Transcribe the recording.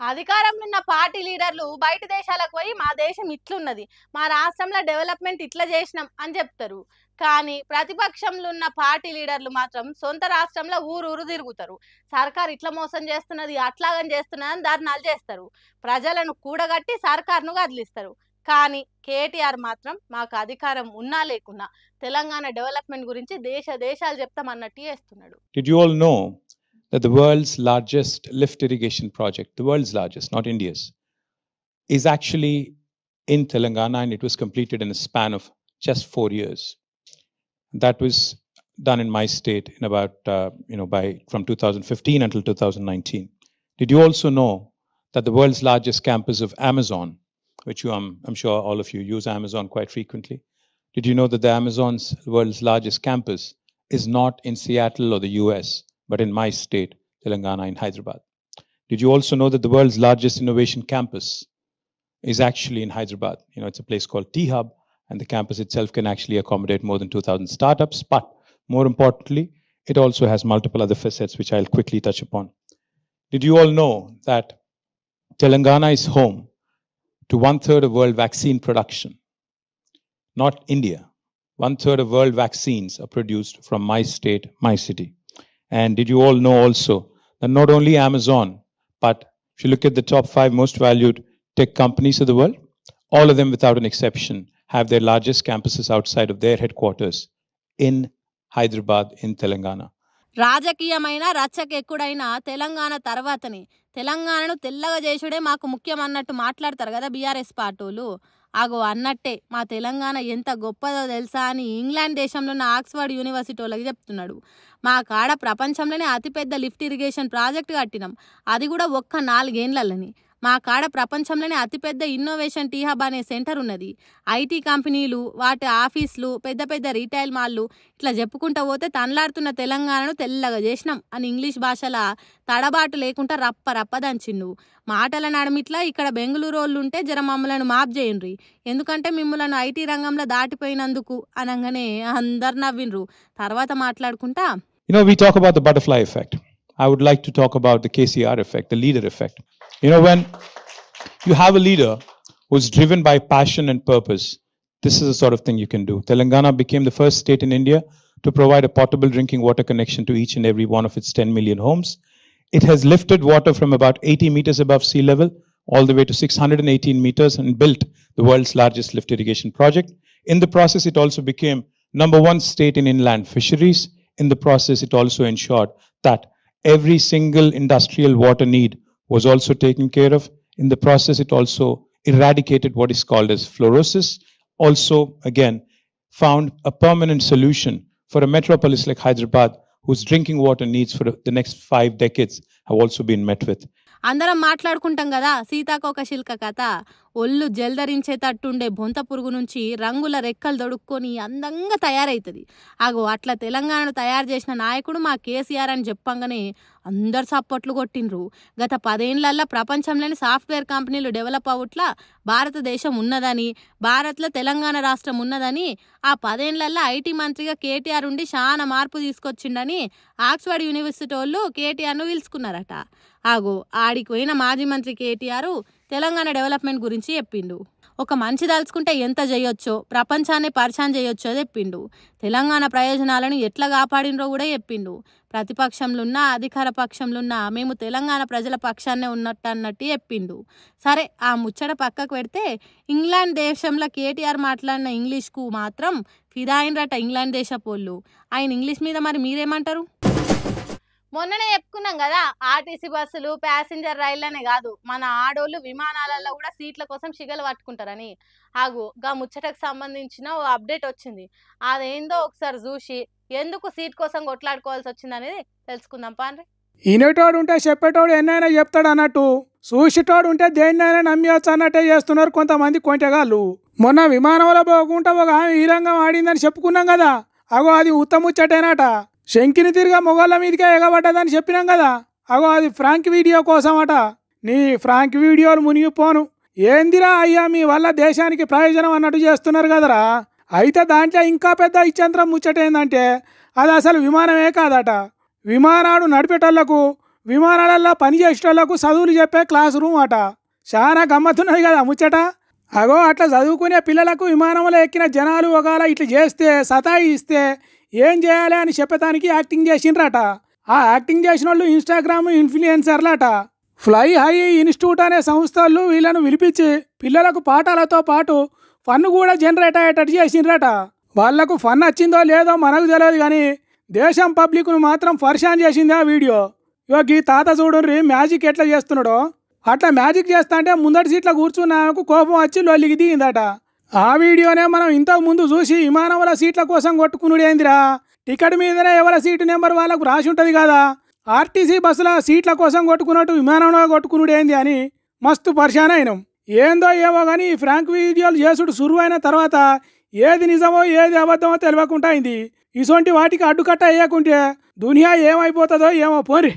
అధికారంలో ఉన్న పార్టీ లీడర్లు బయట దేశాలకు పోయి మా దేశం ఇట్లున్నది, మా రాష్ట్రంలో డెవలప్మెంట్ ఇట్లా చేసినాం అని చెప్తారు. కానీ ప్రతిపక్షంలో ఉన్న పార్టీ లీడర్లు మాత్రం సొంత రాష్ట్రంలో ఊరు తిరుగుతారు. సర్కార్ ఇట్లా మోసం చేస్తున్నది, అట్లాగని చేస్తున్నది అని ధర్నాలు చేస్తారు. ప్రజలను కూడగట్టి సర్కార్ను కదిలిస్తారు. కానీ కేటీఆర్ మాత్రం మాకు అధికారం ఉన్నా లేకున్నా తెలంగాణ డెవలప్మెంట్ గురించి దేశాలు చెప్తామన్నట్టు చేస్తున్నాడు. Did you all know that the world's largest lift irrigation project, the world's largest, not India's, is actually in Telangana, and it was completed in a span of just 4 years. That was done in my state in about, from 2015 until 2019. Did you also know that the world's largest campus of Amazon, which I'm sure all of you use Amazon quite frequently, did you know that the Amazon's world's largest campus is not in Seattle or the US, but in my state, Telangana, in Hyderabad? Did you also know that the world's largest innovation campus is actually in Hyderabad? It's a place called T-Hub, and the campus itself can actually accommodate more than 2,000 startups. But more importantly, it also has multiple other facets, which I'll quickly touch upon. Did you all know that Telangana is home to 1/3 of world vaccine production? Not India. 1/3 of world vaccines are produced from my state, my city. And did you all know also that not only Amazon, but if you look at the top 5 most valued tech companies of the world, all of them without an exception have their largest campuses outside of their headquarters in Hyderabad, in Telangana. రాజకీయమైన రచ్చకెక్కుడైన Telangana తర్వాతనే తెలంగాణను తెల్లగా చేసుడే మాకు ముఖ్యం అన్నట్టు మాట్లాడతారు కదా BRS పార్టీలు. అగో అన్నట్టే మా తెలంగాణ ఎంత గొప్పదో తెలుసా అని ఇంగ్లాండ్ దేశంలో ఉన్న ఆక్స్ఫర్డ్ యూనివర్సిటీ వాళ్ళకి చెప్తున్నాడు. మా కాడ ప్రపంచంలోనే అతిపెద్ద లిఫ్ట్ ఇరిగేషన్ ప్రాజెక్ట్ కట్టినాం, అది కూడా ఒక్క 4 ఏళ్లలోని. మా కాడ ప్రపంచంలోనే అతిపెద్ద ఇన్నోవేషన్ టీ-హబ్ అనే సెంటర్ ఉన్నది. ఐటీ కంపెనీలు, వాటి ఆఫీసులు, పెద్ద పెద్ద రీటైల్ మాల్లు, ఇట్లా చెప్పుకుంటూ పోతే తనలాడుతున్న తెలంగాణను తెల్లగా చేసినాం అని ఇంగ్లీష్ భాషలో తడబాటు లేకుండా రప్ప దంచిండు. మాటల నడమిట్లా ఇక్కడ బెంగళూరు వాళ్ళు ఉంటే జర మమ్మలను మాఫ్ చేయండి, ఎందుకంటే మిమ్మల్ని ఐటీ రంగంలో దాటిపోయినందుకు అనగానే అందరు నవ్విండ్రు. తర్వాత మాట్లాడుకుంటా We talk about the butterfly effect. I would like to talk about the KCR effect, the leader effect. When you have a leader who's driven by passion and purpose, this is the sort of thing you can do. Telangana became the first state in India to provide a potable drinking water connection to each and every one of its 10 million homes. It has lifted water from about 80 meters above sea level all the way to 618 meters and built the world's largest lift irrigation project. In the process, it also became number 1 state in inland fisheries. In the process, it also ensured that every single industrial water need was also taken care of. In the process, it also eradicated what is called as fluorosis. Also, again, found a permanent solution for a metropolis like Hyderabad, whose drinking water needs for the next 5 decades have also been met with. అందరం మాట్లాడుకుంటాం కదా సీతాకోక శిల్క కథ. ఒళ్ళు జల్దరించేటట్టుండే బొంత పురుగు నుంచి రంగుల రెక్కలు దొడుక్కొని అందంగా తయారవుతుంది. అగో అట్లా తెలంగాణను తయారు చేసిన నాయకుడు మా కేసీఆర్ అని చెప్పంగానే అందరు సప్పట్లు కొట్టిండ్రు. గత 10 ఏళ్లలో ప్రపంచంలోని సాఫ్ట్వేర్ కంపెనీలు డెవలప్ అవుట్లా భారతదేశం ఉన్నదని, భారత్లో తెలంగాణ రాష్ట్రం ఉన్నదని, ఆ 10 ఏళ్లలో ఐటీ మంత్రిగా కేటీఆర్ ఉండి చాలా మార్పు తీసుకొచ్చిండని ఆక్స్ఫర్డ్ యూనివర్సిటీ వాళ్ళు కేటీఆర్ను పిలుచుకున్నారట. ఆగో ఆడికి పోయిన మాజీ మంత్రి కేటీఆర్ తెలంగాణ డెవలప్మెంట్ గురించి చెప్పిండు. ఒక మనిషి దలుచుకుంటే ఎంత చేయొచ్చో, ప్రపంచాన్ని పరిచయం చేయొచ్చో చెప్పిండు. తెలంగాణ ప్రయోజనాలను ఎట్లా కాపాడినరో కూడా చెప్పిండు. ప్రతిపక్షంలో ఉన్న, అధికార పక్షంలో ఉన్న మేము తెలంగాణ ప్రజల పక్షాన్నే అన్నట్టు చెప్పిండు. సరే ఆ ముచ్చట పక్కకు పెడితే ఇంగ్లాండ్ దేశంలో కేటీఆర్ మాట్లాడిన ఇంగ్లీష్కు మాత్రం ఫిదా అయినరట ఇంగ్లాండ్ దేశపోళ్ళు. ఆయన ఇంగ్లీష్ మీద మరి మీరేమంటారు? మొన్ననే చెప్పుకున్నాం కదా ఆర్టీసీ బస్సులు, ప్యాసింజర్ రైళ్లనే కాదు మన ఆడోళ్ళు విమానాలలో కూడా సీట్ల కోసం షిగలు పట్టుకుంటారని. ఆగు గా ముచ్చటకు సంబంధించిన ఓ అప్డేట్ వచ్చింది. అదేందో ఒకసారి చూసి ఎందుకు సీట్ కోసం కొట్లాడుకోవాల్సి వచ్చింది అనేది తెలుసుకుందాం పాండ్రి. ఈనేటోడు ఉంటే చెప్పేటోడు ఎన్నైనా చెప్తాడు అన్నట్టు, చూసేటోడు ఉంటే దేన్నైనా నమ్మవచ్చు అన్నట్టే చేస్తున్నారు కొంతమంది కొంటగాళ్ళు. మొన్న విమానంలో పోకుండా ఒక ఆమె ఈ రంగం ఆడిందని చెప్పుకున్నాం కదా, అగో అది ఉత్తముచ్చటేనట. శంకిని తిరిగా మొగోళ్ళ మీదకే ఎగబడ్డదని చెప్పినాం కదా, అగో అది ఫ్రాంక్ వీడియో కోసం అట. నీ ఫ్రాంక్ వీడియోలు మునిగిపోను. ఏందిరా అయ్యా మీ వల్ల దేశానికి ప్రయోజనం అన్నట్టు చేస్తున్నారు కదరా. అయితే దాంట్లో ఇంకా పెద్ద ఇచ్చంత్రం ముచ్చటేందంటే అది అసలు విమానమే కాదట. విమానాడు నడిపేటోళ్లకు విమానాలలో పనిచేసేటోళ్లకు చదువులు చెప్పే క్లాస్ రూమ్ అట. చాలా గమ్మత్తున్నది కదా ముచ్చట. అగో అట్లా చదువుకునే పిల్లలకు విమానంలో ఎక్కిన జనాలు ఒకవేళ ఇట్లా చేస్తే సతాయిస్తే ఏం చేయాలి అని చెప్పడానికి యాక్టింగ్ చేసిండ్రట. ఆ యాక్టింగ్ చేసిన వాళ్ళు ఇన్స్టాగ్రామ్ ఇన్ఫ్లుయెన్సర్లట. ఫ్లై హై ఇన్స్టిట్యూట్ అనే సంస్థలు వీళ్ళను పిలిపించి పిల్లలకు పాఠాలతో పాటు ఫన్ కూడా జనరేట్ అయ్యేటట్టు చేసిండ్రట. వాళ్లకు ఫన్ వచ్చిందో లేదో మనకు తెలియదు కానీ దేశం పబ్లిక్ను మాత్రం పరేషాన్ చేసింది ఆ వీడియో. ఈ తాత చూడండి మ్యాజిక్ ఎట్లా చేస్తున్నాడో. అట్లా మ్యాజిక్ చేస్తా అంటే ముందటి సీట్లో కూర్చున్నాకు కోపం వచ్చి లొల్లికి దిగిందట. ఆ వీడియోనే మనం ఇంతకు ముందు చూసి విమానంలో సీట్ల కోసం కొట్టుకునుడేందిరా. టికెట్ మీదనే ఎవరి సీటు నెంబర్ వాళ్ళకు రాసి ఉంటుంది కదా. ఆర్టీసీ బస్సుల సీట్ల కోసం కొట్టుకున్నట్టు విమానంలో కొట్టుకునుడేంది అని మస్తు పరేషాన్ అయినాం. ఏందో ఏమో కానీ ఈ ఫ్రాంక్ వీడియోలు చేసుడు సురువు అయిన తర్వాత ఏది నిజమో ఏది అబద్ధమో తెలియకుండా అయింది. ఇటువంటి వాటికి అడ్డుకట్ట వేయకుంటే దునియా ఏమైపోతుందో ఏమో పోరి.